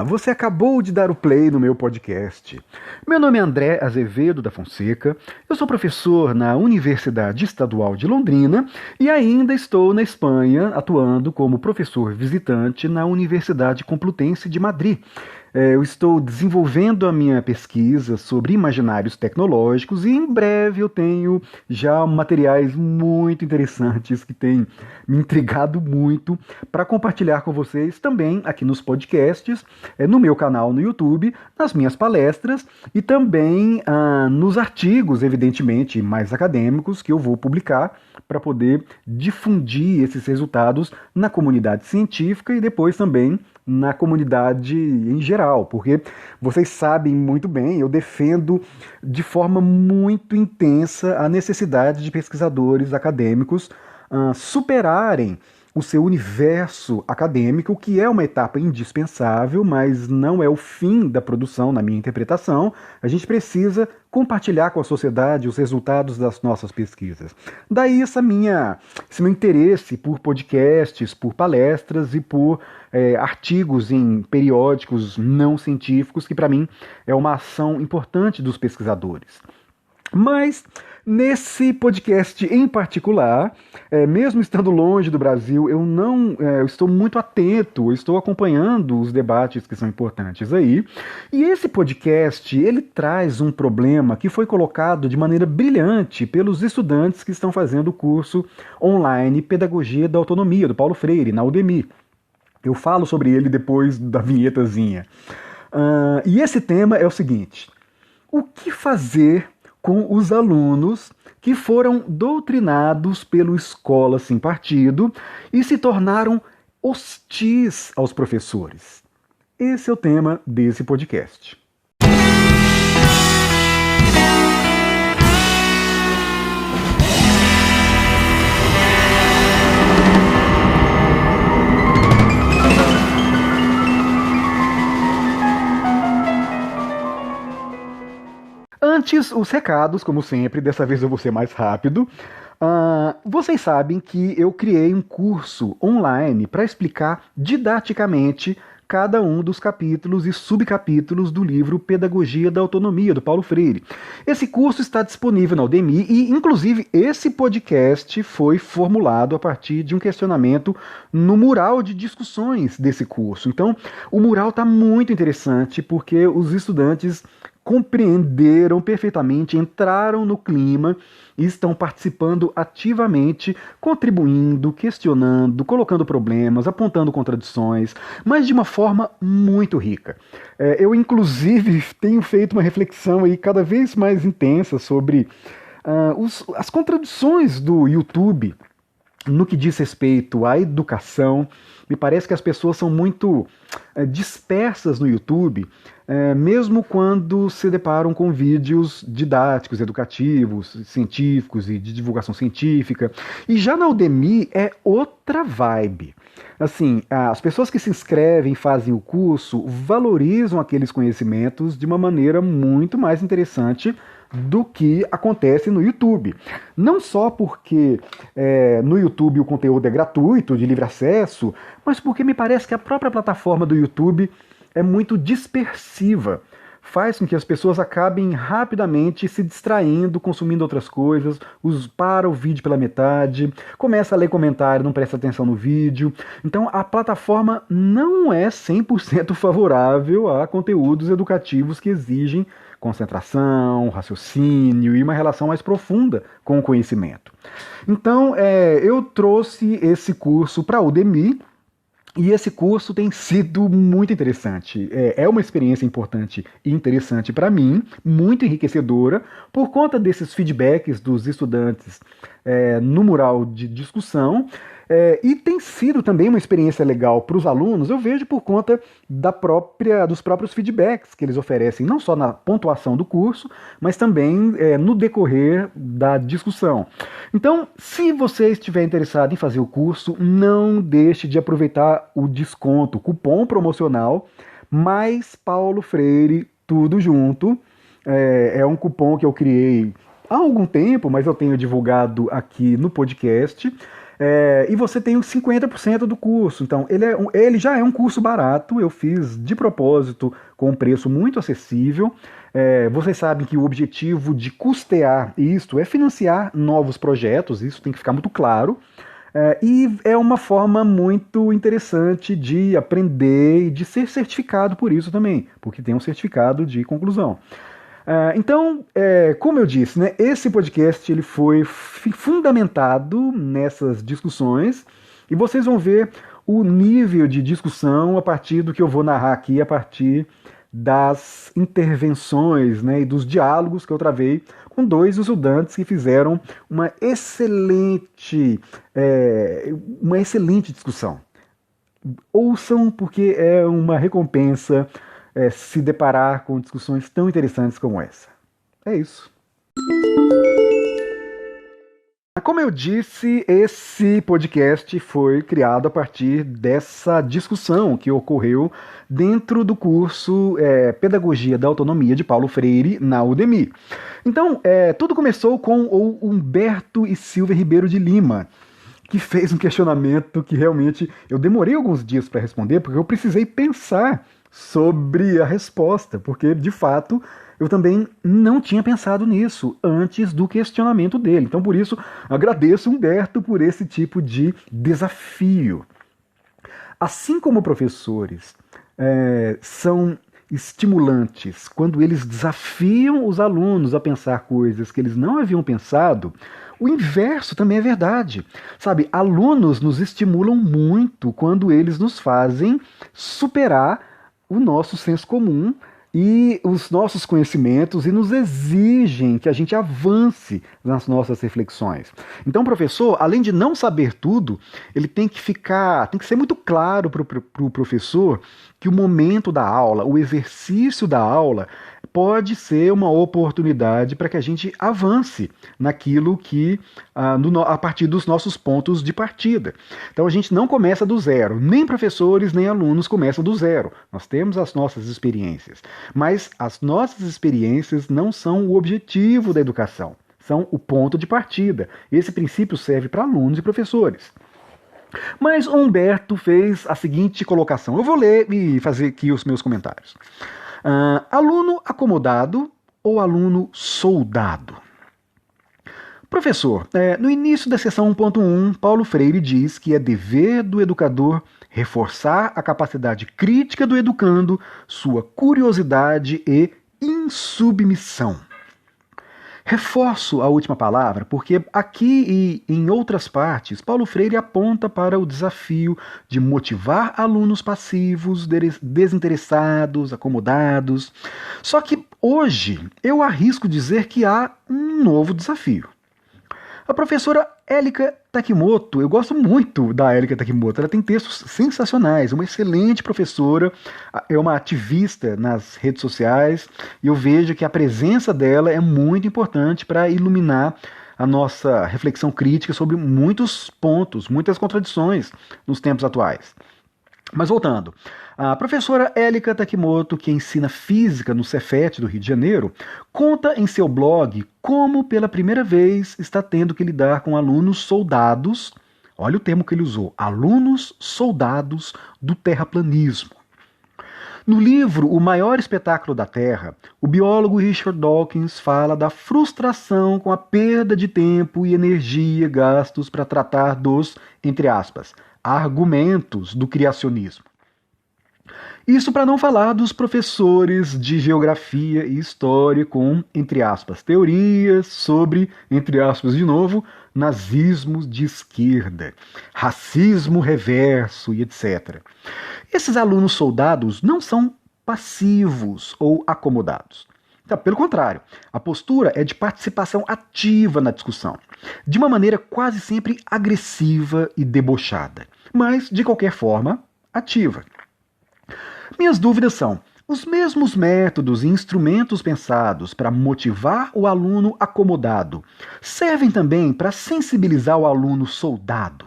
Você acabou de dar o play no meu podcast. Meu nome é André Azevedo da Fonseca, eu sou professor na Universidade Estadual de Londrina e ainda estou na Espanha atuando como professor visitante na Universidade Complutense de Madrid. Eu estou desenvolvendo a minha pesquisa sobre imaginários tecnológicos e em breve eu tenho já materiais muito interessantes que têm me intrigado muito para compartilhar com vocês também aqui nos podcasts, no meu canal no YouTube, nas minhas palestras e também nos artigos, evidentemente, mais acadêmicos que eu vou publicar para poder difundir esses resultados na comunidade científica e depois também na comunidade em geral, porque vocês sabem muito bem, eu defendo de forma muito intensa a necessidade de pesquisadores acadêmicos superarem o seu universo acadêmico, que é uma etapa indispensável, mas não é o fim da produção, na minha interpretação. A gente precisa compartilhar com a sociedade os resultados das nossas pesquisas. Daí esse meu interesse por podcasts, por palestras e por artigos em periódicos não científicos, que para mim é uma ação importante dos pesquisadores. Mas nesse podcast em particular, mesmo estando longe do Brasil, eu estou muito atento, eu estou acompanhando os debates que são importantes aí. E esse podcast, ele traz um problema que foi colocado de maneira brilhante pelos estudantes que estão fazendo o curso online Pedagogia da Autonomia, do Paulo Freire, na Udemy. Eu falo sobre ele depois da vinhetazinha. E esse tema é o seguinte: o que fazer com os alunos que foram doutrinados pelo Escola Sem Partido e se tornaram hostis aos professores? Esse é o tema desse podcast. Antes, os recados, como sempre, dessa vez eu vou ser mais rápido. Vocês sabem que eu criei um curso online para explicar didaticamente cada um dos capítulos e subcapítulos do livro Pedagogia da Autonomia, do Paulo Freire. Esse curso está disponível na Udemy e, inclusive, esse podcast foi formulado a partir de um questionamento no mural de discussões desse curso. Então, o mural está muito interessante porque os estudantes compreenderam perfeitamente, entraram no clima e estão participando ativamente, contribuindo, questionando, colocando problemas, apontando contradições, mas de uma forma muito rica. Eu, inclusive, tenho feito uma reflexão aí cada vez mais intensa sobre as contradições do YouTube no que diz respeito à educação. Me parece que as pessoas são muito dispersas no YouTube, mesmo quando se deparam com vídeos didáticos, educativos, científicos e de divulgação científica. E já na Udemy é outra vibe. Assim, as pessoas que se inscrevem e fazem o curso valorizam aqueles conhecimentos de uma maneira muito mais interessante do que acontece no YouTube. Não só porque no YouTube o conteúdo é gratuito, de livre acesso, mas porque me parece que a própria plataforma do YouTube é muito dispersiva. Faz com que as pessoas acabem rapidamente se distraindo, consumindo outras coisas, para o vídeo pela metade, começa a ler comentário, não presta atenção no vídeo. Então a plataforma não é 100% favorável a conteúdos educativos que exigem concentração, raciocínio e uma relação mais profunda com o conhecimento. Então eu trouxe esse curso para a Udemy. E esse curso tem sido muito interessante. É uma experiência importante e interessante para mim, muito enriquecedora, por conta desses feedbacks dos estudantes no mural de discussão. E tem sido também uma experiência legal para os alunos, eu vejo por conta dos próprios feedbacks que eles oferecem, não só na pontuação do curso, mas também no decorrer da discussão. Então, se você estiver interessado em fazer o curso, não deixe de aproveitar o desconto, cupom promocional, mais Paulo Freire, tudo junto. É um cupom que eu criei há algum tempo, mas eu tenho divulgado aqui no podcast. E você tem os 50% do curso. Então, ele já é um curso barato, eu fiz de propósito com um preço muito acessível. Vocês sabem que o objetivo de custear isto é financiar novos projetos, isso tem que ficar muito claro. E é uma forma muito interessante de aprender e de ser certificado por isso também, porque tem um certificado de conclusão. Então, como eu disse, né, esse podcast ele foi fundamentado nessas discussões e vocês vão ver o nível de discussão a partir do que eu vou narrar aqui, a partir das intervenções, né, e dos diálogos que eu travei com dois estudantes que fizeram uma excelente discussão. Ouçam, porque é uma recompensa se deparar com discussões tão interessantes como essa. É isso. Como eu disse, esse podcast foi criado a partir dessa discussão que ocorreu dentro do curso Pedagogia da Autonomia de Paulo Freire na Udemy. Então, tudo começou com o Humberto e Silvia Ribeiro de Lima, que fez um questionamento que realmente eu demorei alguns dias para responder, porque eu precisei pensar sobre a resposta, porque de fato eu também não tinha pensado nisso antes do questionamento dele. Então, por isso, agradeço Humberto por esse tipo de desafio. Assim como professores são estimulantes quando eles desafiam os alunos a pensar coisas que eles não haviam pensado, o inverso também é verdade. Sabe, alunos nos estimulam muito quando eles nos fazem superar o nosso senso comum e os nossos conhecimentos e nos exigem que a gente avance nas nossas reflexões. Então, o professor, além de não saber tudo, ele tem que ser muito claro para o professor que o momento da aula, o exercício da aula, pode ser uma oportunidade para que a gente avance naquilo que, a partir dos nossos pontos de partida. Então a gente não começa do zero, nem professores nem alunos começam do zero. Nós temos as nossas experiências, mas as nossas experiências não são o objetivo da educação, são o ponto de partida. Esse princípio serve para alunos e professores. Mas Humberto fez a seguinte colocação. Eu vou ler e fazer aqui os meus comentários. Aluno acomodado ou aluno soldado? Professor, no início da seção 1.1, Paulo Freire diz que é dever do educador reforçar a capacidade crítica do educando, sua curiosidade e insubmissão. Reforço a última palavra porque aqui e em outras partes, Paulo Freire aponta para o desafio de motivar alunos passivos, desinteressados, acomodados. Só que hoje eu arrisco dizer que há um novo desafio. A professora Élica Takimoto, eu gosto muito da Élica Takimoto, ela tem textos sensacionais, uma excelente professora, é uma ativista nas redes sociais, e eu vejo que a presença dela é muito importante para iluminar a nossa reflexão crítica sobre muitos pontos, muitas contradições nos tempos atuais. Mas voltando, a professora Élica Takimoto, que ensina física no Cefet do Rio de Janeiro, conta em seu blog como pela primeira vez está tendo que lidar com alunos soldados, olha o termo que ele usou, alunos soldados do terraplanismo. No livro O Maior Espetáculo da Terra, o biólogo Richard Dawkins fala da frustração com a perda de tempo e energia gastos para tratar dos, entre aspas, argumentos do criacionismo. Isso para não falar dos professores de geografia e história com, entre aspas, teorias sobre, entre aspas de novo, nazismo de esquerda, racismo reverso e etc. Esses alunos soldados não são passivos ou acomodados. Então, pelo contrário, a postura é de participação ativa na discussão, de uma maneira quase sempre agressiva e debochada, mas, de qualquer forma, ativa. Minhas dúvidas são: os mesmos métodos e instrumentos pensados para motivar o aluno acomodado servem também para sensibilizar o aluno soldado?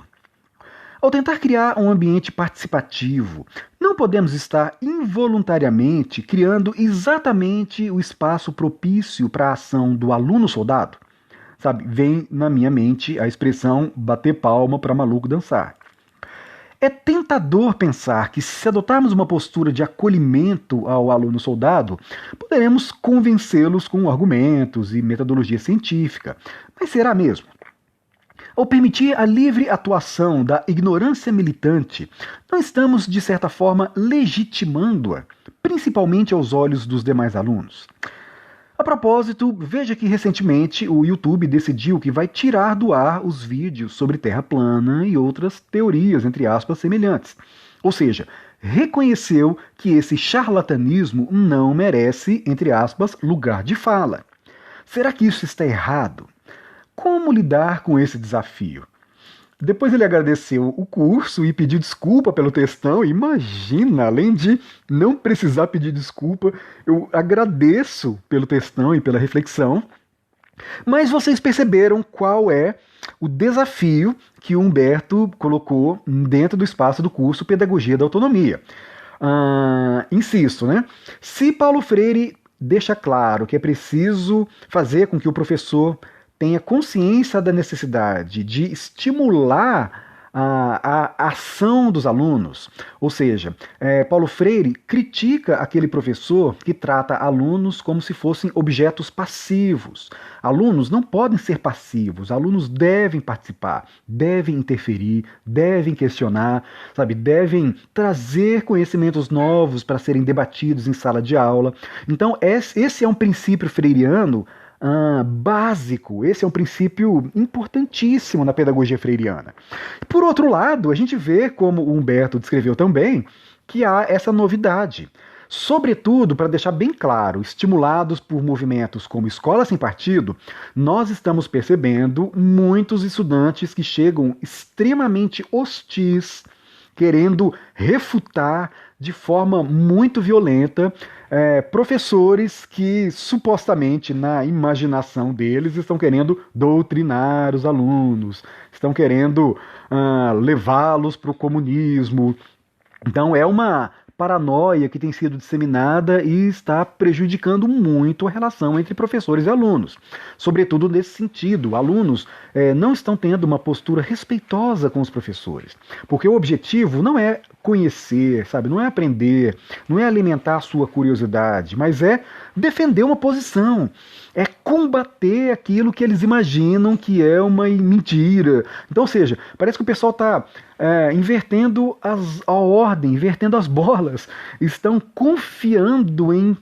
Ao tentar criar um ambiente participativo, não podemos estar involuntariamente criando exatamente o espaço propício para a ação do aluno soldado? sabe, vem na minha mente a expressão bater palma para maluco dançar. É tentador pensar que, se adotarmos uma postura de acolhimento ao aluno soldado, poderemos convencê-los com argumentos e metodologia científica. Mas será mesmo? Ao permitir a livre atuação da ignorância militante, não estamos, de certa forma, legitimando-a, principalmente aos olhos dos demais alunos? A propósito, veja que recentemente o YouTube decidiu que vai tirar do ar os vídeos sobre terra plana e outras teorias, entre aspas, semelhantes. Ou seja, reconheceu que esse charlatanismo não merece, entre aspas, lugar de fala. Será que isso está errado? Como lidar com esse desafio? Depois ele agradeceu o curso e pediu desculpa pelo textão. Imagina, além de não precisar pedir desculpa, eu agradeço pelo textão e pela reflexão. Mas vocês perceberam qual é o desafio que o Humberto colocou dentro do espaço do curso Pedagogia da Autonomia. Insisto, né? Se Paulo Freire deixa claro que é preciso fazer com que o professor tenha consciência da necessidade de estimular a ação dos alunos. Ou seja, Paulo Freire critica aquele professor que trata alunos como se fossem objetos passivos. Alunos não podem ser passivos, alunos devem participar, devem interferir, devem questionar, sabe, devem trazer conhecimentos novos para serem debatidos em sala de aula. Então, esse é um princípio freiriano básico, esse é um princípio importantíssimo na pedagogia freiriana. Por outro lado, a gente vê, como o Humberto descreveu também, que há essa novidade. Sobretudo, para deixar bem claro, estimulados por movimentos como Escola Sem Partido, nós estamos percebendo muitos estudantes que chegam extremamente hostis, querendo refutar de forma muito violenta professores que supostamente na imaginação deles estão querendo doutrinar os alunos, estão querendo levá-los para o comunismo. Então é uma paranoia que tem sido disseminada e está prejudicando muito a relação entre professores e alunos. Sobretudo nesse sentido, alunos não estão tendo uma postura respeitosa com os professores, porque o objetivo não é conhecer, sabe, não é aprender, não é alimentar a sua curiosidade, mas é defender uma posição, é combater aquilo que eles imaginam que é uma mentira. Então, ou seja, parece que o pessoal está invertendo a ordem, invertendo as bolas, estão confiando em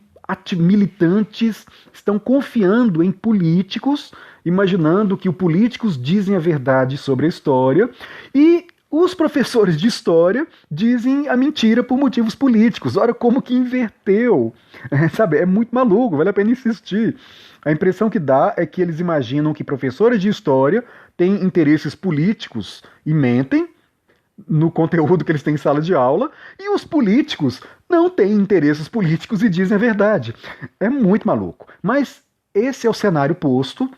militantes, estão confiando em políticos, imaginando que os políticos dizem a verdade sobre a história e os professores de história dizem a mentira por motivos políticos. Olha como que inverteu. Sabe, é muito maluco, vale a pena insistir. A impressão que dá é que eles imaginam que professores de história têm interesses políticos e mentem no conteúdo que eles têm em sala de aula, e os políticos não têm interesses políticos e dizem a verdade. É muito maluco. Mas esse é o cenário posto.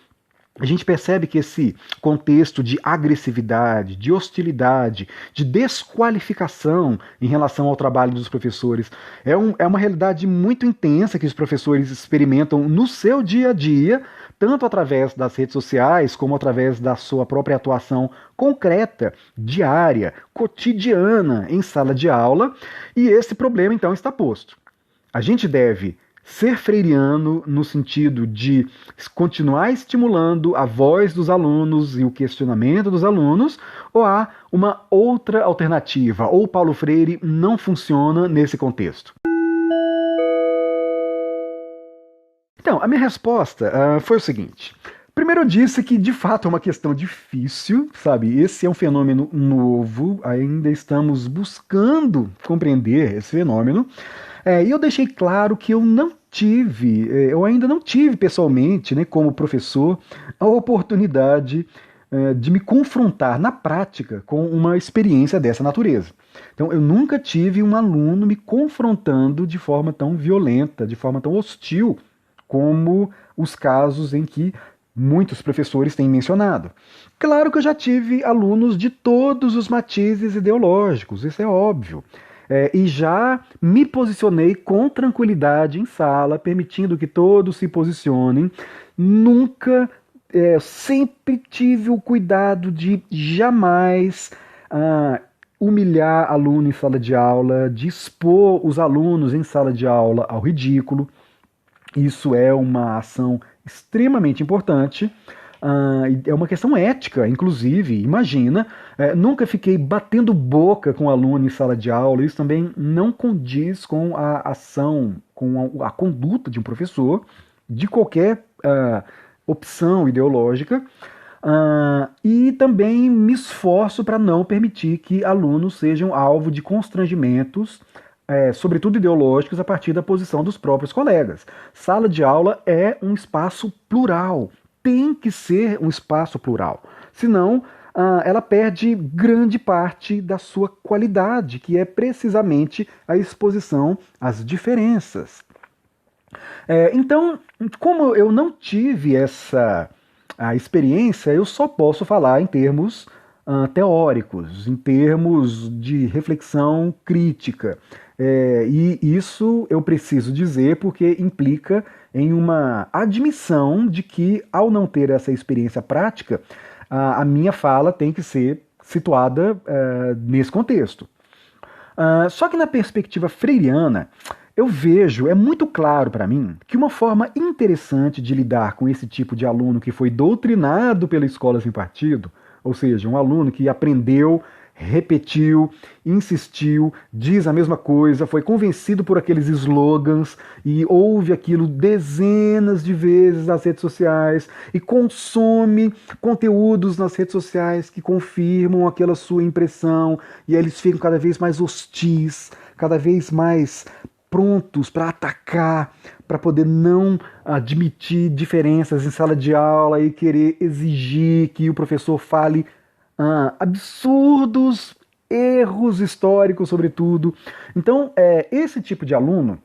A gente percebe que esse contexto de agressividade, de hostilidade, de desqualificação em relação ao trabalho dos professores é uma realidade muito intensa que os professores experimentam no seu dia a dia, tanto através das redes sociais como através da sua própria atuação concreta, diária, cotidiana em sala de aula, e esse problema então está posto. A gente deve ser freiriano no sentido de continuar estimulando a voz dos alunos e o questionamento dos alunos, ou há uma outra alternativa, ou Paulo Freire não funciona nesse contexto? Então, a minha resposta foi o seguinte. Primeiro eu disse que de fato é uma questão difícil, sabe? Esse é um fenômeno novo, ainda estamos buscando compreender esse fenômeno. E eu deixei claro que eu ainda não tive pessoalmente, né, como professor, a oportunidade de me confrontar na prática com uma experiência dessa natureza. Então, eu nunca tive um aluno me confrontando de forma tão violenta, de forma tão hostil, como os casos em que muitos professores têm mencionado. Claro que eu já tive alunos de todos os matizes ideológicos, isso é óbvio. E já me posicionei com tranquilidade em sala, permitindo que todos se posicionem. Nunca eu sempre tive o cuidado de jamais humilhar aluno em sala de aula, de expor os alunos em sala de aula ao ridículo. Isso é uma ação extremamente importante. É uma questão ética, inclusive. Imagina, nunca fiquei batendo boca com aluno em sala de aula. Isso também não condiz com a ação, com a conduta de um professor, de qualquer opção ideológica. E também me esforço para não permitir que alunos sejam alvo de constrangimentos, sobretudo ideológicos, a partir da posição dos próprios colegas. Sala de aula é um espaço plural, tem que ser um espaço plural, senão ela perde grande parte da sua qualidade, que é precisamente a exposição às diferenças. Então, como eu não tive essa experiência, eu só posso falar em termos teóricos, em termos de reflexão crítica. E isso eu preciso dizer porque implica em uma admissão de que, ao não ter essa experiência prática, a minha fala tem que ser situada nesse contexto. Só que na perspectiva freiriana, eu vejo, é muito claro para mim, que uma forma interessante de lidar com esse tipo de aluno que foi doutrinado pela escola sem partido, ou seja, um aluno que aprendeu, repetiu, insistiu, diz a mesma coisa, foi convencido por aqueles slogans e ouve aquilo dezenas de vezes nas redes sociais e consome conteúdos nas redes sociais que confirmam aquela sua impressão, e aí eles ficam cada vez mais hostis, cada vez mais prontos para atacar, para poder não admitir diferenças em sala de aula e querer exigir que o professor fale absurdos, erros históricos, sobretudo. Então, esse tipo de aluno,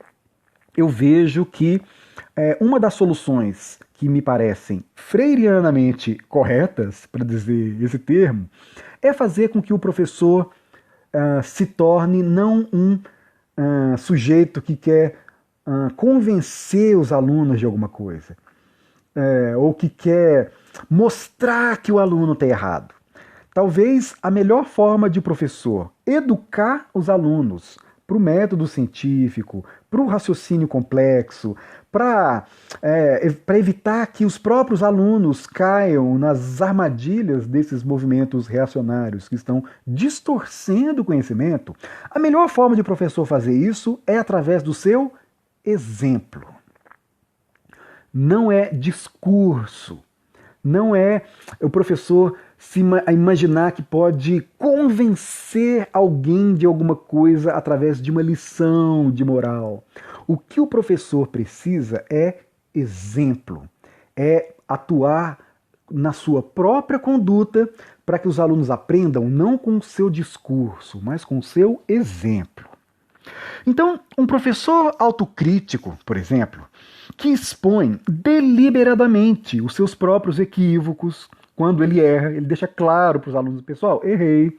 eu vejo que uma das soluções que me parecem freirianamente corretas, para dizer esse termo, é fazer com que o professor se torne não um sujeito que quer convencer os alunos de alguma coisa, ou que quer mostrar que o aluno está errado. Talvez a melhor forma de o professor educar os alunos para o método científico, para o raciocínio complexo, para evitar que os próprios alunos caiam nas armadilhas desses movimentos reacionários que estão distorcendo o conhecimento, a melhor forma de o professor fazer isso é através do seu exemplo. Não é discurso, não é o professor se imaginar que pode convencer alguém de alguma coisa através de uma lição de moral. O que o professor precisa é exemplo, é atuar na sua própria conduta para que os alunos aprendam não com o seu discurso, mas com o seu exemplo. Então, um professor autocrítico, por exemplo, que expõe deliberadamente os seus próprios equívocos, quando ele erra, ele deixa claro para os alunos: pessoal, errei,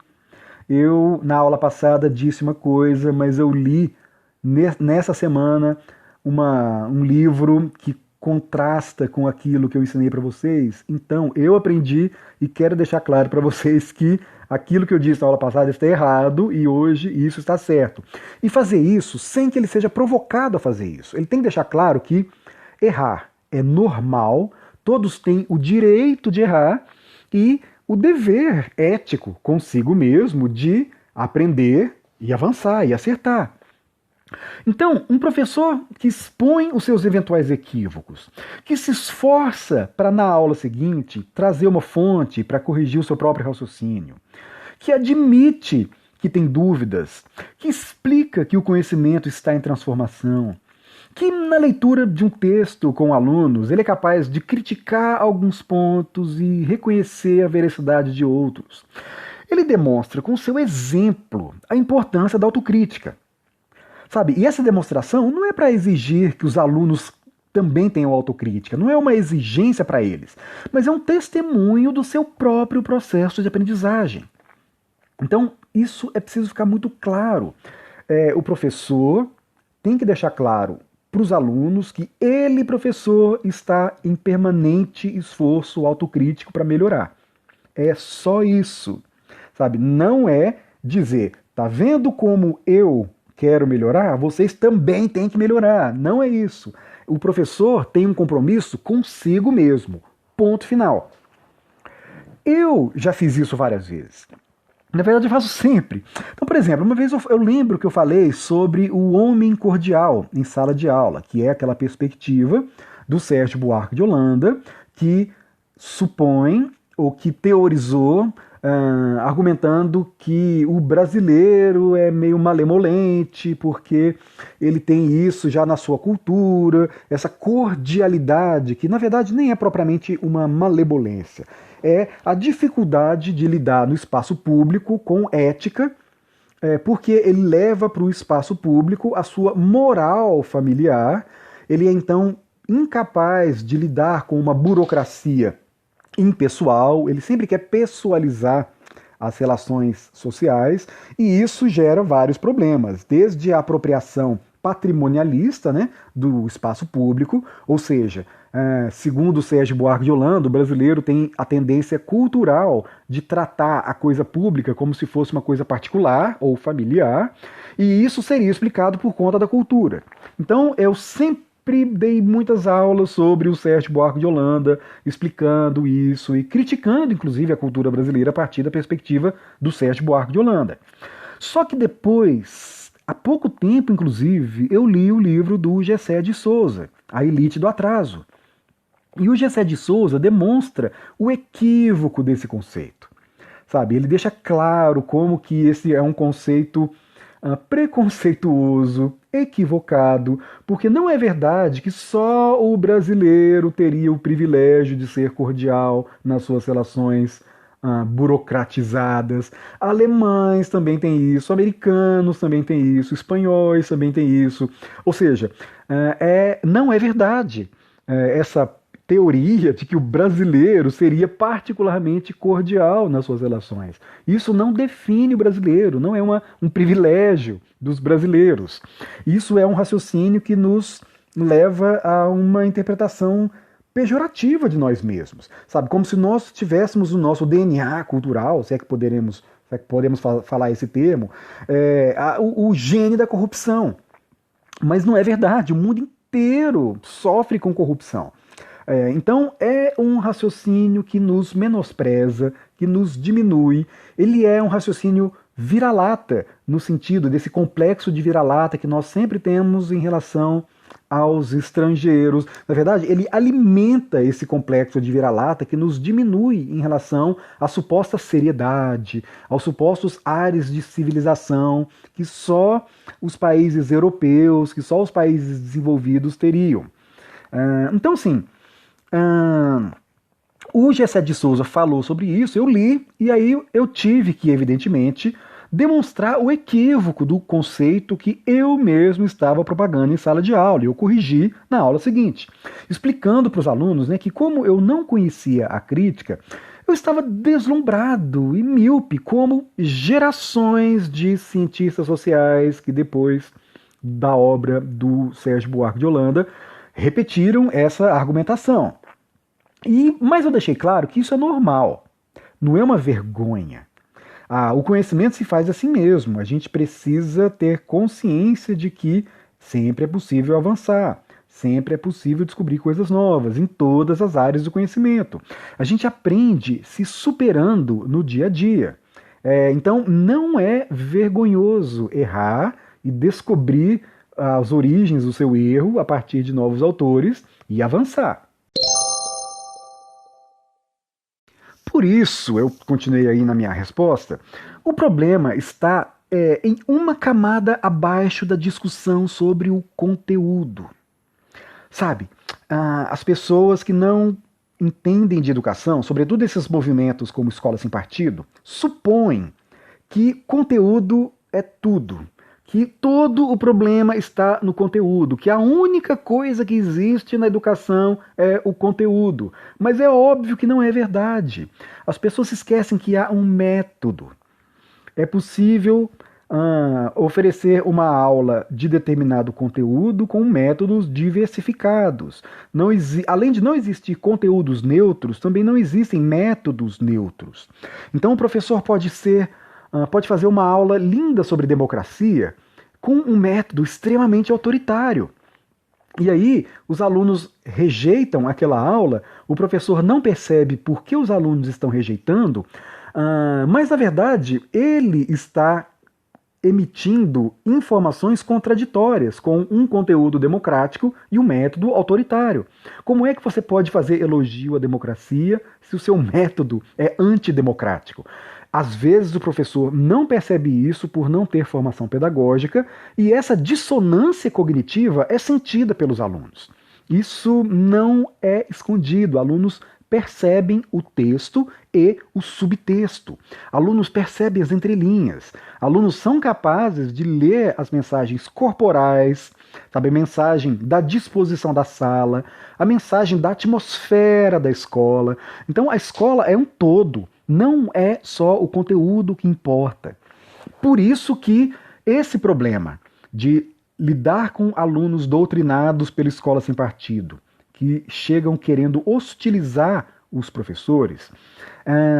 eu na aula passada disse uma coisa, mas eu li nessa semana um livro que contrasta com aquilo que eu ensinei para vocês, então eu aprendi e quero deixar claro para vocês que aquilo que eu disse na aula passada está errado e hoje isso está certo. E fazer isso sem que ele seja provocado a fazer isso. Ele tem que deixar claro que errar é normal, todos têm o direito de errar e o dever ético consigo mesmo de aprender e avançar e acertar. Então, um professor que expõe os seus eventuais equívocos, que se esforça para na aula seguinte trazer uma fonte para corrigir o seu próprio raciocínio, que admite que tem dúvidas, que explica que o conhecimento está em transformação, que na leitura de um texto com alunos ele é capaz de criticar alguns pontos e reconhecer a veracidade de outros. Ele demonstra com seu exemplo a importância da autocrítica. Sabe? E essa demonstração não é para exigir que os alunos também tenham autocrítica, não é uma exigência para eles, mas é um testemunho do seu próprio processo de aprendizagem. Então, isso é preciso ficar muito claro. O professor tem que deixar claro para os alunos que ele, professor, está em permanente esforço autocrítico para melhorar. É só isso, sabe? Não é dizer, tá vendo como eu quero melhorar? Vocês também têm que melhorar. Não é isso. O professor tem um compromisso consigo mesmo. Ponto final. Eu já fiz isso várias vezes. Na verdade, eu faço sempre. Então, por exemplo, uma vez eu lembro que eu falei sobre o homem cordial em sala de aula, que é aquela perspectiva do Sérgio Buarque de Holanda, que supõe ou que teorizou, argumentando que o brasileiro é meio malemolente, porque ele tem isso já na sua cultura, essa cordialidade, que na verdade nem é propriamente uma malevolência, é a dificuldade de lidar no espaço público com ética, porque ele leva para o espaço público a sua moral familiar, ele é então incapaz de lidar com uma burocracia impessoal, ele sempre quer pessoalizar as relações sociais, e isso gera vários problemas, desde a apropriação patrimonialista, né, do espaço público, ou seja, segundo Sérgio Buarque de Holanda, o brasileiro tem a tendência cultural de tratar a coisa pública como se fosse uma coisa particular ou familiar, e isso seria explicado por conta da cultura. Então, eu sempre dei muitas aulas sobre o Sérgio Buarque de Holanda, explicando isso e criticando, inclusive, a cultura brasileira a partir da perspectiva do Sérgio Buarque de Holanda. Só que depois, há pouco tempo, inclusive, eu li o livro do Gessé de Souza, A Elite do Atraso. E o Gessé de Souza demonstra o equívoco desse conceito. Sabe, ele deixa claro como que esse é um conceito preconceituoso, equivocado, porque não é verdade que só o brasileiro teria o privilégio de ser cordial nas suas relações burocratizadas. Alemães também têm isso, americanos também têm isso, espanhóis também têm isso. Ou seja, não é verdade essa teoria de que o brasileiro seria particularmente cordial nas suas relações. Isso não define o brasileiro, não é um privilégio dos brasileiros. Isso é um raciocínio que nos leva a uma interpretação pejorativa de nós mesmos, sabe? Como se nós tivéssemos o nosso DNA cultural, se é que podemos falar esse termo, o gene da corrupção. Mas não é verdade, o mundo inteiro sofre com corrupção. Então é um raciocínio que nos menospreza, que nos diminui. Ele é um raciocínio vira-lata, no sentido desse complexo de vira-lata que nós sempre temos em relação aos estrangeiros. Na verdade, ele alimenta esse complexo de vira-lata que nos diminui em relação à suposta seriedade, aos supostos ares de civilização que só os países europeus, que só os países desenvolvidos teriam. Então, sim, o Gessé de Souza falou sobre isso, eu li, e aí eu tive que, evidentemente, demonstrar o equívoco do conceito que eu mesmo estava propagando em sala de aula, e eu corrigi na aula seguinte, explicando para os alunos, né, que como eu não conhecia a crítica, eu estava deslumbrado e míope, como gerações de cientistas sociais que depois da obra do Sérgio Buarque de Holanda repetiram essa argumentação. Mas eu deixei claro que isso é normal, não é uma vergonha. O conhecimento se faz assim mesmo, a gente precisa ter consciência de que sempre é possível avançar, sempre é possível descobrir coisas novas em todas as áreas do conhecimento. A gente aprende se superando no dia a dia. Então não é vergonhoso errar e descobrir as origens do seu erro a partir de novos autores e avançar. Por isso, eu continuei aí na minha resposta, o problema está em uma camada abaixo da discussão sobre o conteúdo. Sabe, as pessoas que não entendem de educação, sobretudo esses movimentos como Escola Sem Partido, supõem que conteúdo é tudo, que todo o problema está no conteúdo, que a única coisa que existe na educação é o conteúdo. Mas é óbvio que não é verdade. As pessoas esquecem que há um método. É possível oferecer uma aula de determinado conteúdo com métodos diversificados. Além de não existir conteúdos neutros, também não existem métodos neutros. Então o professor pode fazer uma aula linda sobre democracia com um método extremamente autoritário. E aí, os alunos rejeitam aquela aula, o professor não percebe por que os alunos estão rejeitando, mas na verdade ele está emitindo informações contraditórias com um conteúdo democrático e um método autoritário. Como é que você pode fazer elogio à democracia se o seu método é antidemocrático? Às vezes o professor não percebe isso por não ter formação pedagógica e essa dissonância cognitiva é sentida pelos alunos. Isso não é escondido. Alunos percebem o texto e o subtexto. Alunos percebem as entrelinhas. Alunos são capazes de ler as mensagens corporais, sabe, a mensagem da disposição da sala, a mensagem da atmosfera da escola. Então a escola é um todo, não é só o conteúdo que importa. Por isso que esse problema de lidar com alunos doutrinados pela escola sem partido, que chegam querendo hostilizar os professores,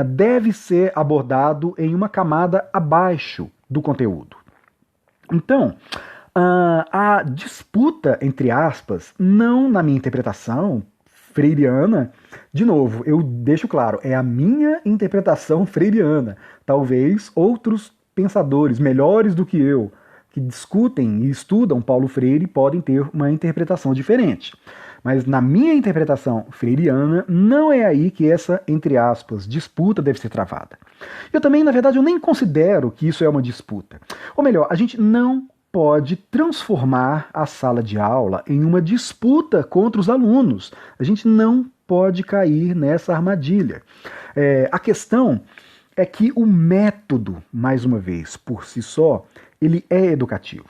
deve ser abordado em uma camada abaixo do conteúdo. Então, a disputa, entre aspas, não na minha interpretação freiriana, de novo, eu deixo claro, é a minha interpretação freiriana. Talvez outros pensadores melhores do que eu, que discutem e estudam Paulo Freire, podem ter uma interpretação diferente. Mas na minha interpretação freiriana, não é aí que essa, entre aspas, disputa deve ser travada. Eu também, na verdade, eu nem considero que isso é uma disputa. Ou melhor, a gente não pode transformar a sala de aula em uma disputa contra os alunos. A gente não pode cair nessa armadilha. A questão é que o método, mais uma vez, por si só, ele é educativo.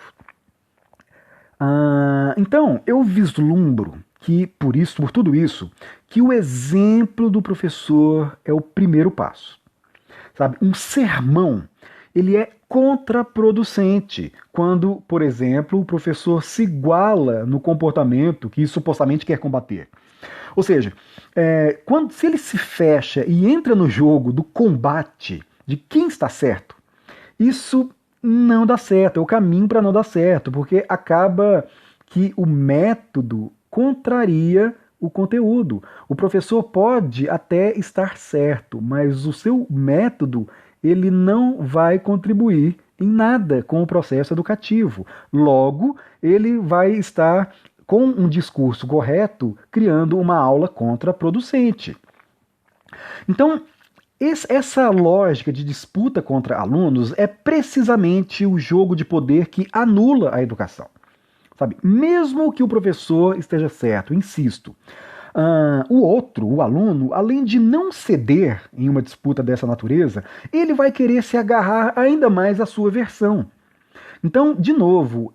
Então, eu vislumbro que, por tudo isso, que o exemplo do professor é o primeiro passo. Sabe, um sermão, ele é contraproducente quando, por exemplo, o professor se iguala no comportamento que supostamente quer combater. Ou seja, se ele se fecha e entra no jogo do combate de quem está certo, isso não dá certo, é o caminho para não dar certo, porque acaba que o método contraria o conteúdo. O professor pode até estar certo, mas o seu método ele não vai contribuir em nada com o processo educativo. Logo, ele vai estar, com um discurso correto, criando uma aula contraproducente. Então, essa lógica de disputa contra alunos é precisamente o jogo de poder que anula a educação. Sabe? Mesmo que o professor esteja certo, insisto, o aluno, além de não ceder em uma disputa dessa natureza, ele vai querer se agarrar ainda mais à sua versão. Então, de novo,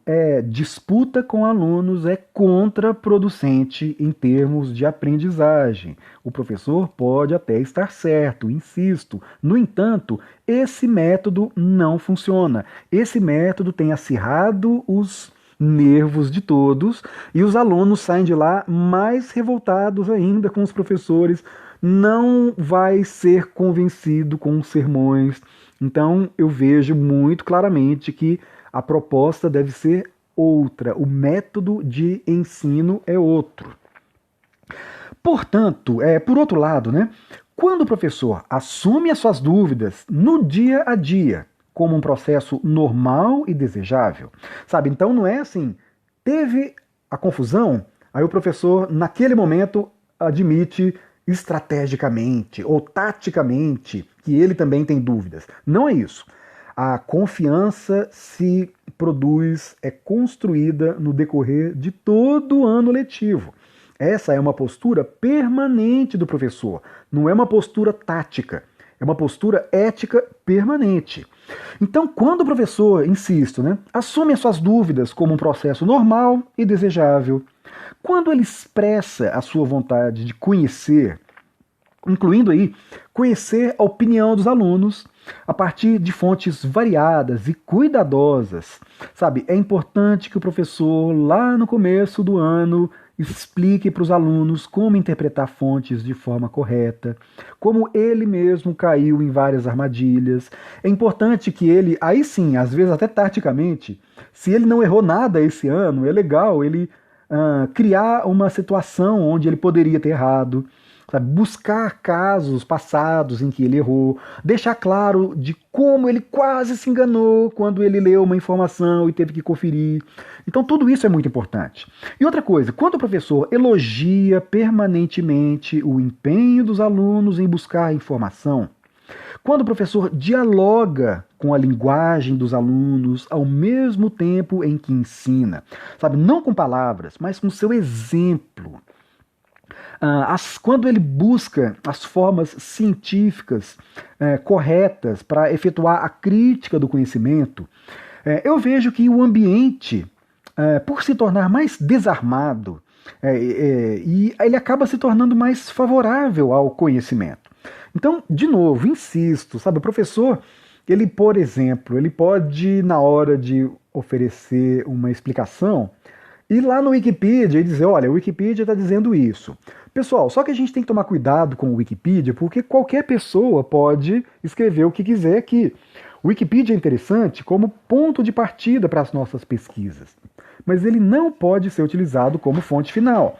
disputa com alunos é contraproducente em termos de aprendizagem. O professor pode até estar certo, insisto. No entanto, esse método não funciona. Esse método tem acirrado os nervos de todos e os alunos saem de lá mais revoltados ainda com os professores. Não vai ser convencido com os sermões. Então, eu vejo muito claramente que a proposta deve ser outra, o método de ensino é outro. Portanto, por outro lado, quando o professor assume as suas dúvidas no dia a dia, como um processo normal e desejável, sabe? Então não é assim, teve a confusão, aí o professor, naquele momento, admite estrategicamente ou taticamente que ele também tem dúvidas. Não é isso. A confiança se produz, é construída no decorrer de todo o ano letivo. Essa é uma postura permanente do professor, não é uma postura tática, é uma postura ética permanente. Então, quando o professor, insisto, assume as suas dúvidas como um processo normal e desejável, quando ele expressa a sua vontade de conhecer, incluindo aí conhecer a opinião dos alunos, a partir de fontes variadas e cuidadosas. Sabe, é importante que o professor, lá no começo do ano, explique para os alunos como interpretar fontes de forma correta, como ele mesmo caiu em várias armadilhas. É importante que ele, aí sim, às vezes até taticamente, se ele não errou nada esse ano, é legal ele criar uma situação onde ele poderia ter errado, sabe? Buscar casos passados em que ele errou, deixar claro de como ele quase se enganou quando ele leu uma informação e teve que conferir. Então tudo isso é muito importante. E outra coisa, quando o professor elogia permanentemente o empenho dos alunos em buscar informação, quando o professor dialoga com a linguagem dos alunos ao mesmo tempo em que ensina, sabe, não com palavras, mas com seu exemplo. Quando ele busca as formas científicas corretas para efetuar a crítica do conhecimento, eu vejo que o ambiente, por se tornar mais desarmado, e ele acaba se tornando mais favorável ao conhecimento. Então, de novo, insisto, sabe, o professor, ele, por exemplo, ele pode, na hora de oferecer uma explicação, ir lá no Wikipedia e dizer, olha, o Wikipedia está dizendo isso. Pessoal, só que a gente tem que tomar cuidado com o Wikipedia, porque qualquer pessoa pode escrever o que quiser aqui. O Wikipedia é interessante como ponto de partida para as nossas pesquisas, mas ele não pode ser utilizado como fonte final,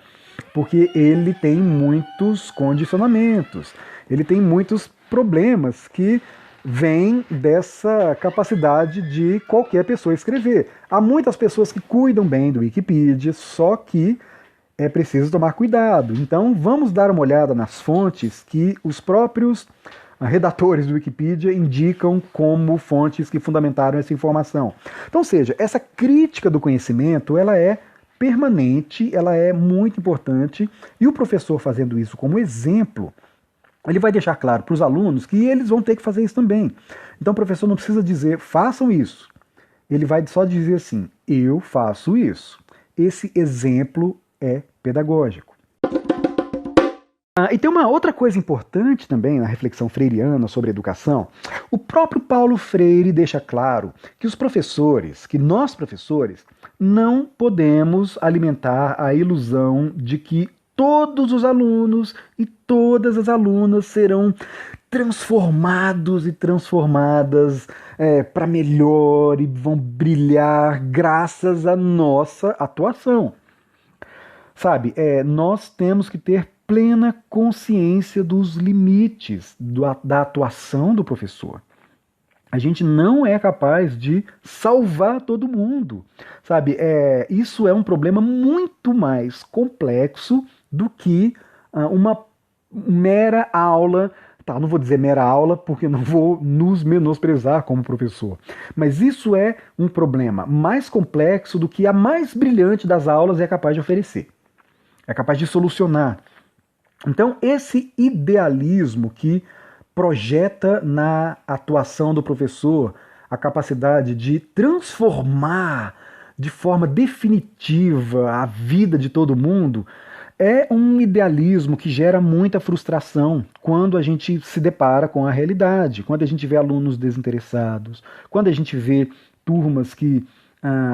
porque ele tem muitos condicionamentos, ele tem muitos problemas que vêm dessa capacidade de qualquer pessoa escrever. Há muitas pessoas que cuidam bem do Wikipedia, só que é preciso tomar cuidado. Então vamos dar uma olhada nas fontes que os próprios redatores do Wikipedia indicam como fontes que fundamentaram essa informação. Então, ou seja, essa crítica do conhecimento, ela é permanente, ela é muito importante, e o professor fazendo isso como exemplo, ele vai deixar claro para os alunos que eles vão ter que fazer isso também. Então o professor não precisa dizer, façam isso. Ele vai só dizer assim, eu faço isso. Esse exemplo é pedagógico. E tem uma outra coisa importante também na reflexão freiriana sobre educação. O próprio Paulo Freire deixa claro que os professores, que nós professores, não podemos alimentar a ilusão de que todos os alunos e todas as alunas serão transformados e transformadas para melhor e vão brilhar graças à nossa atuação. Sabe, nós temos que ter plena consciência dos limites da atuação do professor. A gente não é capaz de salvar todo mundo, sabe? Isso é um problema muito mais complexo do que uma mera aula. Tá, não vou dizer mera aula porque não vou nos menosprezar como professor, mas isso é um problema mais complexo do que a mais brilhante das aulas é capaz de oferecer, é capaz de solucionar. Então, esse idealismo que projeta na atuação do professor a capacidade de transformar de forma definitiva a vida de todo mundo, é um idealismo que gera muita frustração quando a gente se depara com a realidade, quando a gente vê alunos desinteressados, quando a gente vê turmas que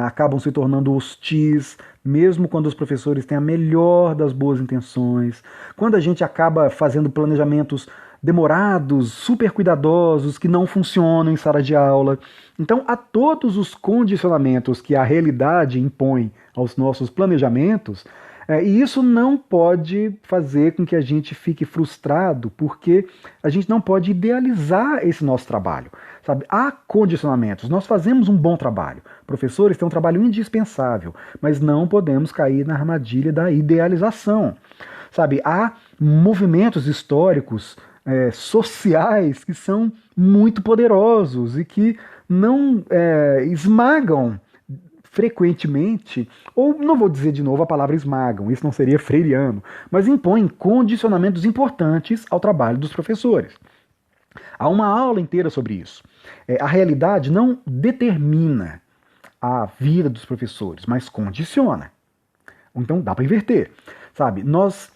acabam se tornando hostis, mesmo quando os professores têm a melhor das boas intenções, quando a gente acaba fazendo planejamentos demorados, super cuidadosos, que não funcionam em sala de aula. Então, há todos os condicionamentos que a realidade impõe aos nossos planejamentos, e isso não pode fazer com que a gente fique frustrado, porque a gente não pode idealizar esse nosso trabalho. Sabe? Há condicionamentos, nós fazemos um bom trabalho. Professores têm um trabalho indispensável, mas não podemos cair na armadilha da idealização. Sabe? Há movimentos históricos sociais que são muito poderosos e que não esmagam frequentemente, ou não vou dizer de novo a palavra esmagam, isso não seria freiriano, mas impõem condicionamentos importantes ao trabalho dos professores. Há uma aula inteira sobre isso. A realidade não determina a vida dos professores, mas condiciona. Então dá para inverter. Sabe, nós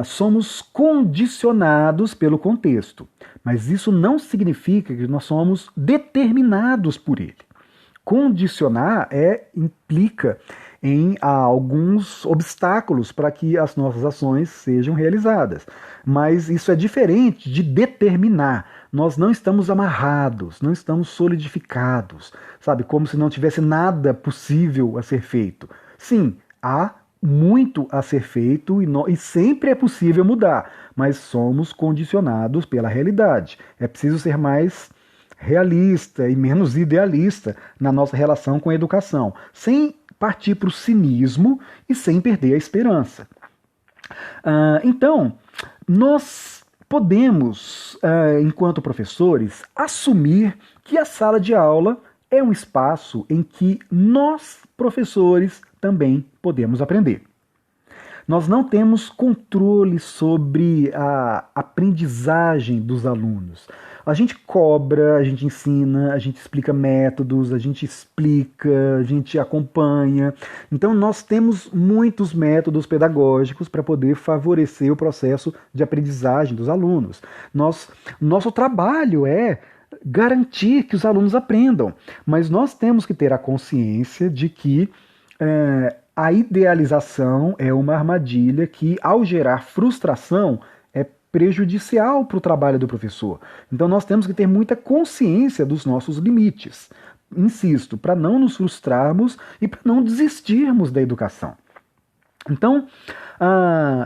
somos condicionados pelo contexto, mas isso não significa que nós somos determinados por ele. Condicionar implica em alguns obstáculos para que as nossas ações sejam realizadas. Mas isso é diferente de determinar. Nós não estamos amarrados, não estamos solidificados, sabe? Como se não tivesse nada possível a ser feito. Sim, há muito a ser feito e sempre é possível mudar, mas somos condicionados pela realidade. É preciso ser mais realista e menos idealista na nossa relação com a educação, sem partir para o cinismo e sem perder a esperança. Então, nós podemos, enquanto professores, assumir que a sala de aula é um espaço em que nós, professores, também podemos aprender. Nós não temos controle sobre a aprendizagem dos alunos. A gente cobra, a gente ensina, a gente explica métodos, a gente explica, a gente acompanha. Então nós temos muitos métodos pedagógicos para poder favorecer o processo de aprendizagem dos alunos. Nosso trabalho é garantir que os alunos aprendam, mas nós temos que ter a consciência de que a idealização é uma armadilha que, ao gerar frustração, é prejudicial para o trabalho do professor. Então nós temos que ter muita consciência dos nossos limites. Insisto, para não nos frustrarmos e para não desistirmos da educação. Então,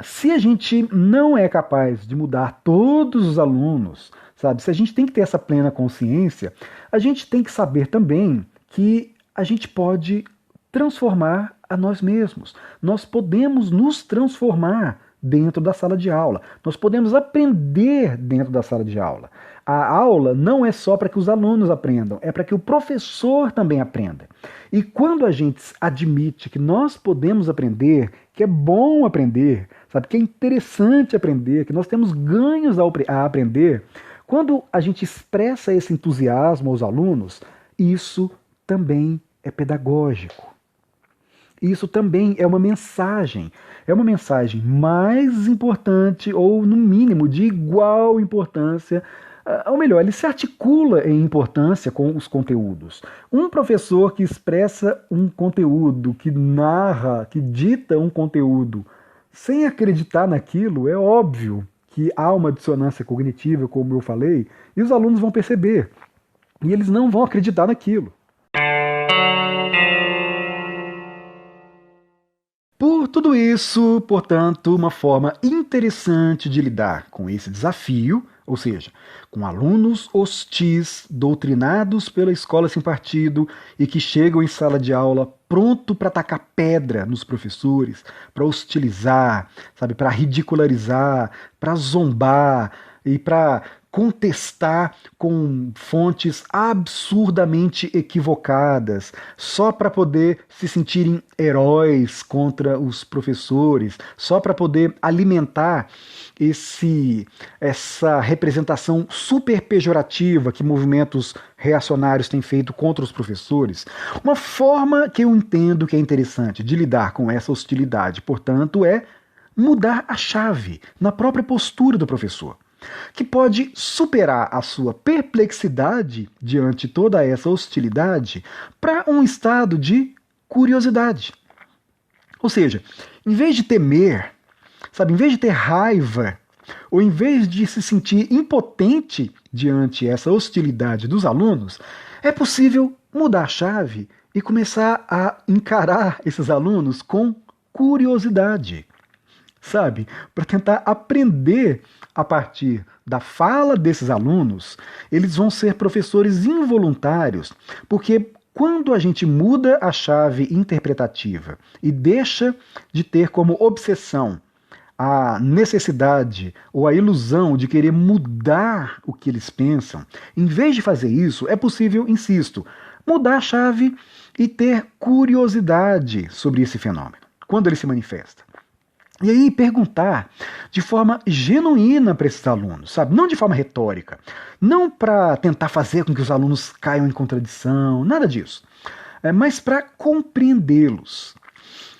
se a gente não é capaz de mudar todos os alunos, sabe, se a gente tem que ter essa plena consciência, a gente tem que saber também que a gente pode transformar a nós mesmos. Nós podemos nos transformar dentro da sala de aula. Nós podemos aprender dentro da sala de aula. A aula não é só para que os alunos aprendam, é para que o professor também aprenda. E quando a gente admite que nós podemos aprender, que é bom aprender, sabe, que é interessante aprender, que nós temos ganhos a aprender, quando a gente expressa esse entusiasmo aos alunos, isso também é pedagógico. Isso também é uma mensagem mais importante, ou no mínimo de igual importância, ou melhor, ele se articula em importância com os conteúdos. Um professor que expressa um conteúdo, que narra, que dita um conteúdo, sem acreditar naquilo, é óbvio que há uma dissonância cognitiva, como eu falei, e os alunos vão perceber, e eles não vão acreditar naquilo. Por tudo isso, portanto, uma forma interessante de lidar com esse desafio, ou seja, com alunos hostis, doutrinados pela escola sem partido e que chegam em sala de aula pronto para tacar pedra nos professores, para hostilizar, sabe, para ridicularizar, para zombar e para contestar com fontes absurdamente equivocadas, só para poder se sentirem heróis contra os professores, só para poder alimentar essa representação super pejorativa que movimentos reacionários têm feito contra os professores. Uma forma que eu entendo que é interessante de lidar com essa hostilidade, portanto, é mudar a chave na própria postura do professor, que pode superar a sua perplexidade diante toda essa hostilidade para um estado de curiosidade. Ou seja, em vez de temer, sabe, em vez de ter raiva, ou em vez de se sentir impotente diante essa hostilidade dos alunos, é possível mudar a chave e começar a encarar esses alunos com curiosidade, sabe? Para tentar aprender a partir da fala desses alunos. Eles vão ser professores involuntários, porque quando a gente muda a chave interpretativa e deixa de ter como obsessão a necessidade ou a ilusão de querer mudar o que eles pensam, em vez de fazer isso, é possível, insisto, mudar a chave e ter curiosidade sobre esse fenômeno, quando ele se manifesta. E aí perguntar de forma genuína para esses alunos, sabe? Não de forma retórica, não para tentar fazer com que os alunos caiam em contradição, nada disso, mas para compreendê-los.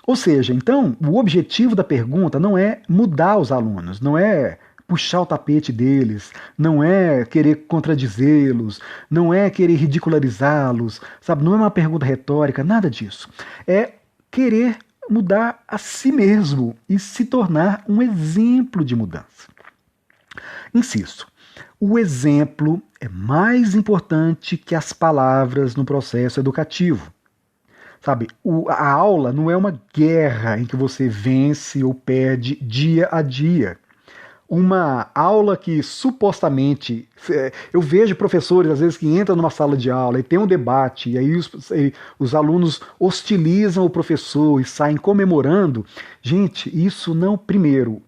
Ou seja, então, o objetivo da pergunta não é mudar os alunos, não é puxar o tapete deles, não é querer contradizê-los, não é querer ridicularizá-los, sabe? Não é uma pergunta retórica, nada disso. É querer mudar a si mesmo e se tornar um exemplo de mudança. Insisto, o exemplo é mais importante que as palavras no processo educativo. Sabe, a aula não é uma guerra em que você vence ou perde dia a dia. Uma aula que supostamente. Eu vejo professores, às vezes, que entram numa sala de aula e tem um debate, e aí os alunos hostilizam o professor e saem comemorando. Gente, isso não. Primeiro,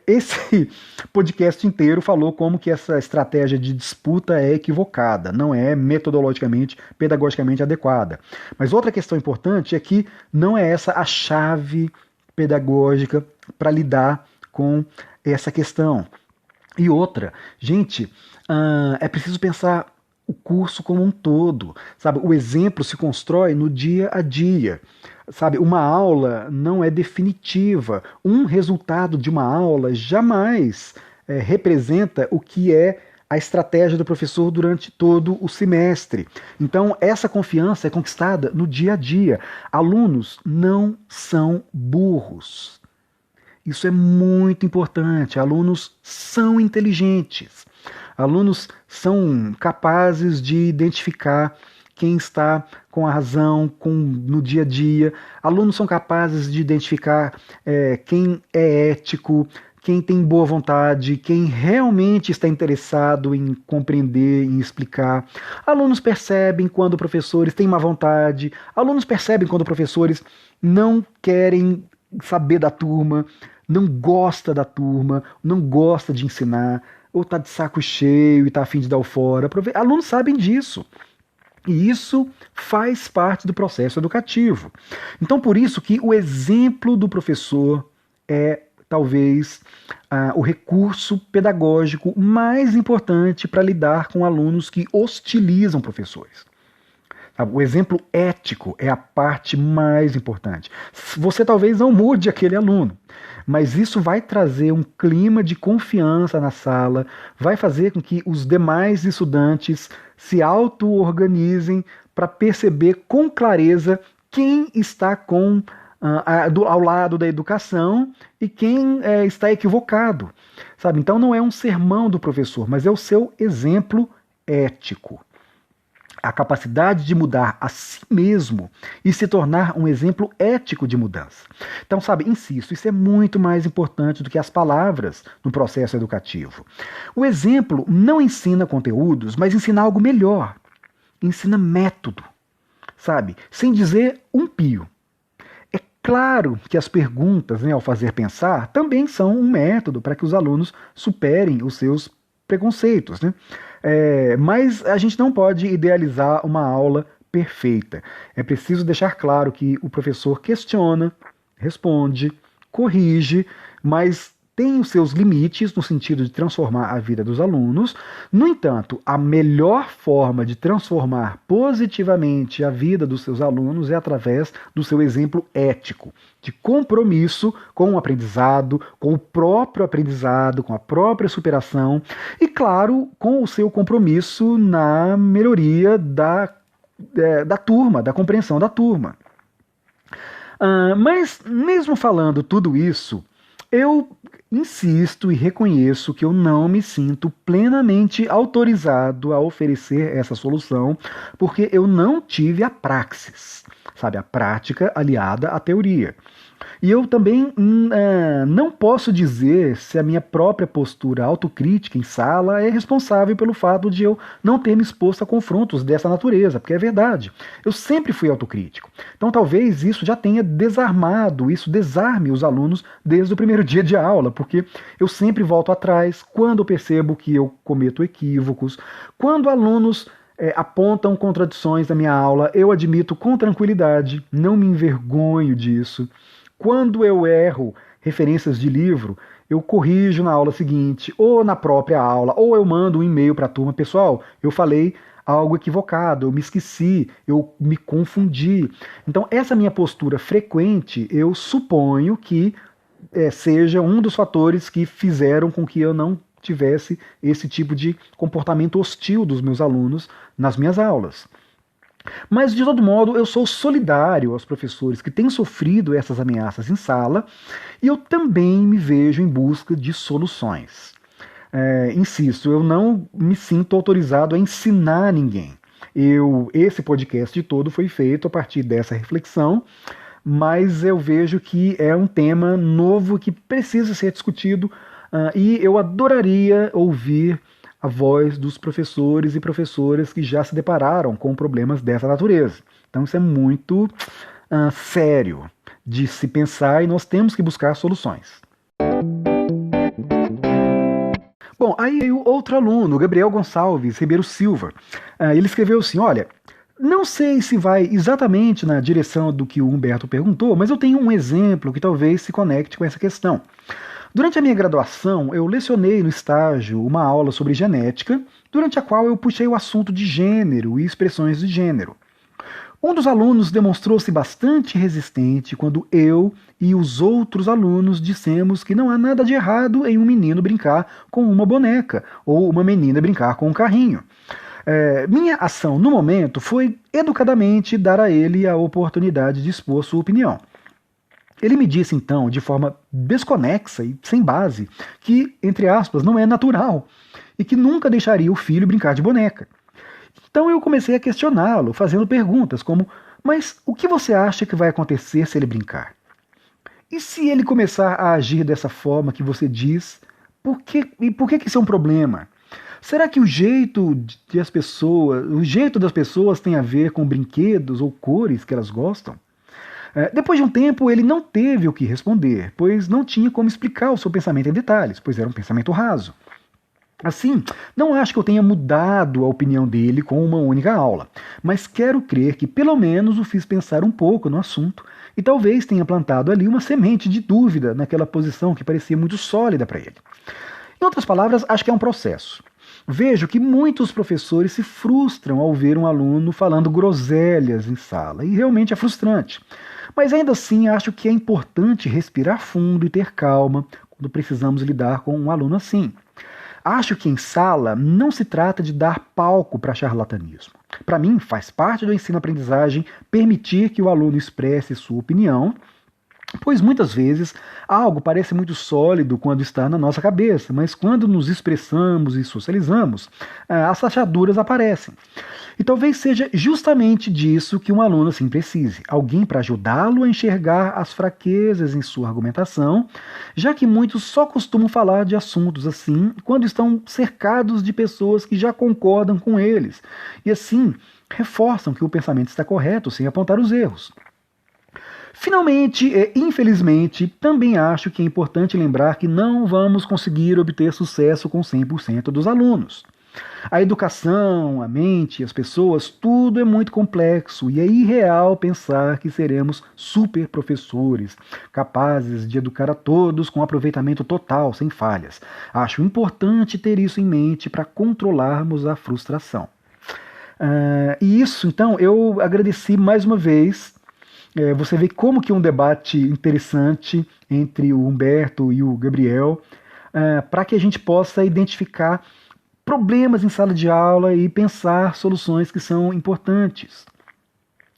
esse podcast inteiro falou como que essa estratégia de disputa é equivocada, não é metodologicamente, pedagogicamente adequada. Mas outra questão importante é que não é essa a chave pedagógica para lidar com essa questão. E outra, gente, é preciso pensar o curso como um todo, sabe? O exemplo se constrói no dia a dia. Sabe, uma aula não é definitiva. Um resultado de uma aula jamais representa o que é a estratégia do professor durante todo o semestre. Então, essa confiança é conquistada no dia a dia. Alunos não são burros. Isso é muito importante. Alunos são inteligentes. Alunos são capazes de identificar quem está com a razão no dia a dia. Alunos são capazes de identificar quem é ético, quem tem boa vontade, quem realmente está interessado em compreender, em explicar. Alunos percebem quando professores têm má vontade. Alunos percebem quando professores não querem saber da turma, não gosta da turma, não gosta de ensinar, ou está de saco cheio e está a fim de dar o fora. Alunos sabem disso. E isso faz parte do processo educativo. Então, por isso que o exemplo do professor é, talvez, o recurso pedagógico mais importante para lidar com alunos que hostilizam professores. O exemplo ético é a parte mais importante. Você talvez não mude aquele aluno, mas isso vai trazer um clima de confiança na sala, vai fazer com que os demais estudantes se auto-organizem para perceber com clareza quem está ao lado da educação e quem está equivocado. Sabe? Então não é um sermão do professor, mas é o seu exemplo ético. A capacidade de mudar a si mesmo e se tornar um exemplo ético de mudança. Então, sabe, insisto, isso é muito mais importante do que as palavras no processo educativo. O exemplo não ensina conteúdos, mas ensina algo melhor. Ensina método, sabe? Sem dizer um pio. É claro que as perguntas, ao fazer pensar, também são um método para que os alunos superem os seus preconceitos, né? Mas a gente não pode idealizar uma aula perfeita. É preciso deixar claro que o professor questiona, responde, corrige, mas tem os seus limites no sentido de transformar a vida dos alunos. No entanto, a melhor forma de transformar positivamente a vida dos seus alunos é através do seu exemplo ético, de compromisso com o aprendizado, com o próprio aprendizado, com a própria superação e, claro, com o seu compromisso na melhoria da turma, da compreensão da turma. Mas, mesmo falando tudo isso, eu insisto e reconheço que eu não me sinto plenamente autorizado a oferecer essa solução, porque eu não tive a praxis, sabe, a prática aliada à teoria. E eu também não posso dizer se a minha própria postura autocrítica em sala é responsável pelo fato de eu não ter me exposto a confrontos dessa natureza, porque é verdade. Eu sempre fui autocrítico. Então talvez isso já tenha desarmado, isso desarme os alunos desde o primeiro dia de aula, porque eu sempre volto atrás quando eu percebo que eu cometo equívocos, quando alunos apontam contradições na minha aula, eu admito com tranquilidade, não me envergonho disso. Quando eu erro referências de livro, eu corrijo na aula seguinte, ou na própria aula, ou eu mando um e-mail para a turma, pessoal, eu falei algo equivocado, eu me esqueci, eu me confundi. Então, essa minha postura frequente, eu suponho que seja um dos fatores que fizeram com que eu não tivesse esse tipo de comportamento hostil dos meus alunos nas minhas aulas. Mas, de todo modo, eu sou solidário aos professores que têm sofrido essas ameaças em sala e eu também me vejo em busca de soluções. Insisto, eu não me sinto autorizado a ensinar ninguém. Esse podcast todo foi feito a partir dessa reflexão, mas eu vejo que é um tema novo que precisa ser discutido e eu adoraria ouvir a voz dos professores e professoras que já se depararam com problemas dessa natureza. Então isso é muito sério de se pensar e nós temos que buscar soluções. Bom, aí o outro aluno, Gabriel Gonçalves Ribeiro Silva, ele escreveu assim, olha, não sei se vai exatamente na direção do que o Humberto perguntou, mas eu tenho um exemplo que talvez se conecte com essa questão. Durante a minha graduação, eu lecionei no estágio uma aula sobre genética, durante a qual eu puxei o assunto de gênero e expressões de gênero. Um dos alunos demonstrou-se bastante resistente quando eu e os outros alunos dissemos que não há nada de errado em um menino brincar com uma boneca ou uma menina brincar com um carrinho. Minha ação no momento foi educadamente dar a ele a oportunidade de expor sua opinião. Ele me disse então, de forma desconexa e sem base, que, entre aspas, não é natural e que nunca deixaria o filho brincar de boneca. Então eu comecei a questioná-lo, fazendo perguntas como: mas o que você acha que vai acontecer se ele brincar? E se ele começar a agir dessa forma que você diz, por que isso é um problema? Será que o jeito das pessoas tem a ver com brinquedos ou cores que elas gostam? Depois de um tempo, ele não teve o que responder, pois não tinha como explicar o seu pensamento em detalhes, pois era um pensamento raso. Assim, não acho que eu tenha mudado a opinião dele com uma única aula, mas quero crer que pelo menos o fiz pensar um pouco no assunto e talvez tenha plantado ali uma semente de dúvida naquela posição que parecia muito sólida para ele. Em outras palavras, acho que é um processo. Vejo que muitos professores se frustram ao ver um aluno falando groselhas em sala, e realmente é frustrante. Mas ainda assim, acho que é importante respirar fundo e ter calma quando precisamos lidar com um aluno assim. Acho que em sala não se trata de dar palco para charlatanismo. Para mim, faz parte do ensino-aprendizagem permitir que o aluno expresse sua opinião, pois muitas vezes algo parece muito sólido quando está na nossa cabeça, mas quando nos expressamos e socializamos, as rachaduras aparecem. E talvez seja justamente disso que um aluno assim precise, alguém para ajudá-lo a enxergar as fraquezas em sua argumentação, já que muitos só costumam falar de assuntos assim quando estão cercados de pessoas que já concordam com eles, e assim reforçam que o pensamento está correto sem apontar os erros. Finalmente, infelizmente, também acho que é importante lembrar que não vamos conseguir obter sucesso com 100% dos alunos. A educação, a mente, as pessoas, tudo é muito complexo e é irreal pensar que seremos super professores, capazes de educar a todos com aproveitamento total, sem falhas. Acho importante ter isso em mente para controlarmos a frustração. E isso, então, eu agradeci mais uma vez. Você vê como que um debate interessante entre o Humberto e o Gabriel, para que a gente possa identificar problemas em sala de aula e pensar soluções que são importantes.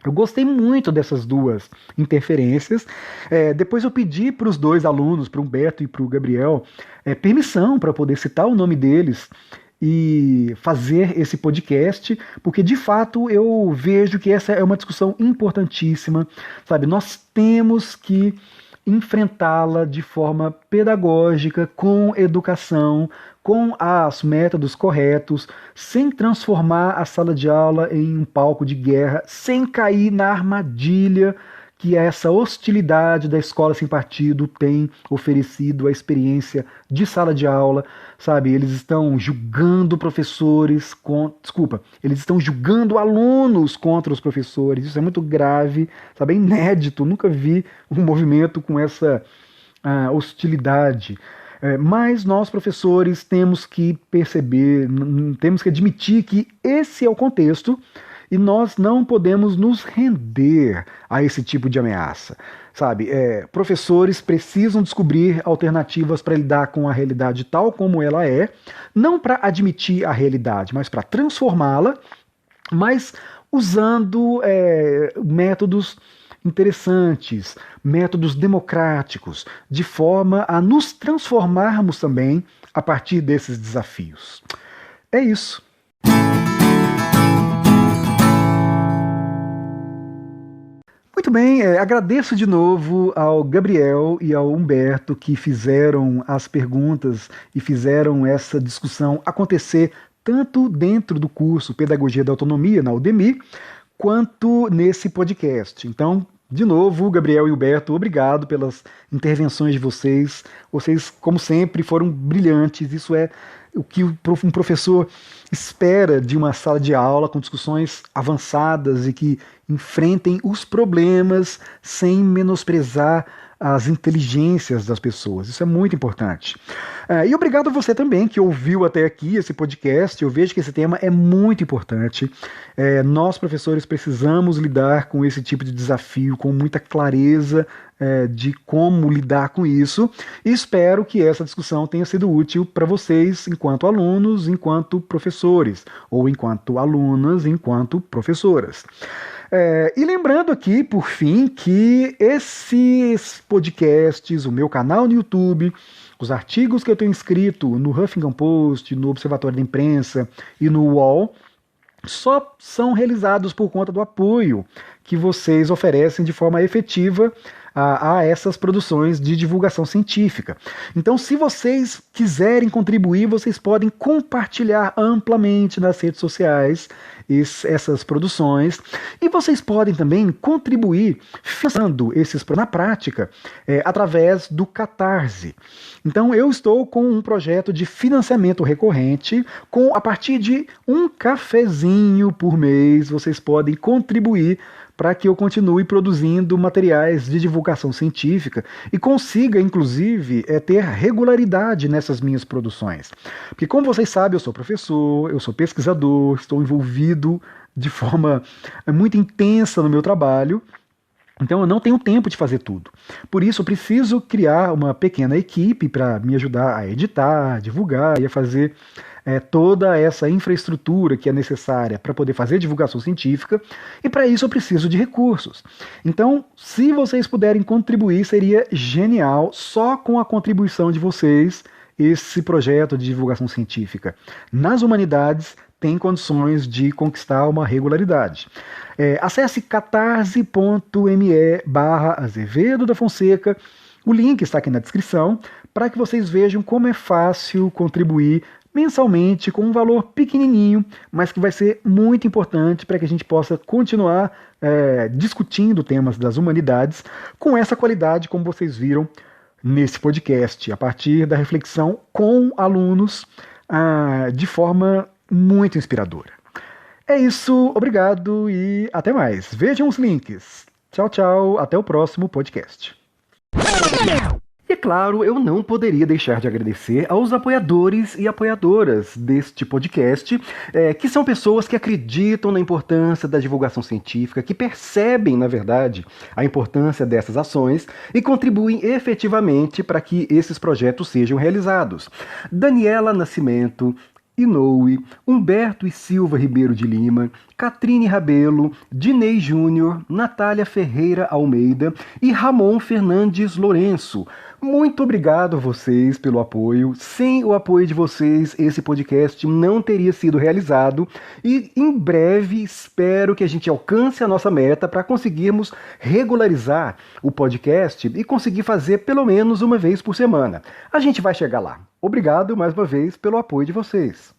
Eu gostei muito dessas duas interferências. Depois eu pedi para os dois alunos, para o Humberto e para o Gabriel, permissão para poder citar o nome deles e fazer esse podcast, porque de fato eu vejo que essa é uma discussão importantíssima, sabe? Nós temos que enfrentá-la de forma pedagógica, com educação, com os métodos corretos, sem transformar a sala de aula em um palco de guerra, sem cair na armadilha que essa hostilidade da escola sem partido tem oferecido à experiência de sala de aula, sabe? Eles estão julgando professores, eles estão julgando alunos contra os professores. Isso é muito grave, sabe? É inédito, nunca vi um movimento com essa hostilidade. Mas nós, professores, temos que perceber, temos que admitir que esse é o contexto e nós não podemos nos render a esse tipo de ameaça. Sabe, professores precisam descobrir alternativas para lidar com a realidade tal como ela é, não para admitir a realidade, mas para transformá-la, mas usando métodos interessantes, métodos democráticos, de forma a nos transformarmos também a partir desses desafios. É isso. Muito bem, agradeço de novo ao Gabriel e ao Humberto que fizeram as perguntas e fizeram essa discussão acontecer tanto dentro do curso Pedagogia da Autonomia, na Udemy, quanto nesse podcast. Então, de novo, Gabriel e Humberto, obrigado pelas intervenções de vocês. Vocês, como sempre, foram brilhantes. Isso é o que um professor espera de uma sala de aula com discussões avançadas e que enfrentem os problemas sem menosprezar as inteligências das pessoas. Isso é muito importante. E obrigado a você também que ouviu até aqui esse podcast. Eu vejo que esse tema é muito importante. Nós, professores, precisamos lidar com esse tipo de desafio com muita clareza de como lidar com isso. E espero que essa discussão tenha sido útil para vocês enquanto alunos, enquanto professores, ou enquanto alunas, enquanto professoras. E lembrando aqui, por fim, que esses podcasts, o meu canal no YouTube, os artigos que eu tenho escrito no Huffington Post, no Observatório da Imprensa e no UOL, só são realizados por conta do apoio que vocês oferecem de forma efetiva a essas produções de divulgação científica. Então, se vocês quiserem contribuir, vocês podem compartilhar amplamente nas redes sociais essas produções, e vocês podem também contribuir financiando esses na prática através do Catarse. Então, eu estou com um projeto de financiamento recorrente a partir de um cafezinho por mês. Vocês podem contribuir para que eu continue produzindo materiais de divulgação científica e consiga, inclusive, ter regularidade nessas minhas produções. Porque, como vocês sabem, eu sou professor, eu sou pesquisador, estou envolvido de forma muito intensa no meu trabalho, então eu não tenho tempo de fazer tudo. Por isso eu preciso criar uma pequena equipe para me ajudar a editar, divulgar e a fazer toda essa infraestrutura que é necessária para poder fazer divulgação científica, e para isso eu preciso de recursos. Então, se vocês puderem contribuir, seria genial. Só com a contribuição de vocês, esse projeto de divulgação científica nas humanidades tem condições de conquistar uma regularidade. Acesse catarse.me/Azevedo da Fonseca. O link está aqui na descrição, para que vocês vejam como é fácil contribuir mensalmente com um valor pequenininho, mas que vai ser muito importante para que a gente possa continuar discutindo temas das humanidades com essa qualidade, como vocês viram nesse podcast, a partir da reflexão com alunos de forma muito inspiradora. É isso, obrigado e até mais. Vejam os links. Tchau, tchau, até o próximo podcast. E é claro, eu não poderia deixar de agradecer aos apoiadores e apoiadoras deste podcast, que são pessoas que acreditam na importância da divulgação científica, que percebem, na verdade, a importância dessas ações e contribuem efetivamente para que esses projetos sejam realizados. Daniela Nascimento, Inoue, Humberto e Silva Ribeiro de Lima, Catrine Rabelo, Dinei Júnior, Natália Ferreira Almeida e Ramon Fernandes Lourenço. Muito obrigado a vocês pelo apoio. Sem o apoio de vocês, esse podcast não teria sido realizado. E em breve espero que a gente alcance a nossa meta para conseguirmos regularizar o podcast e conseguir fazer pelo menos uma vez por semana. A gente vai chegar lá. Obrigado mais uma vez pelo apoio de vocês.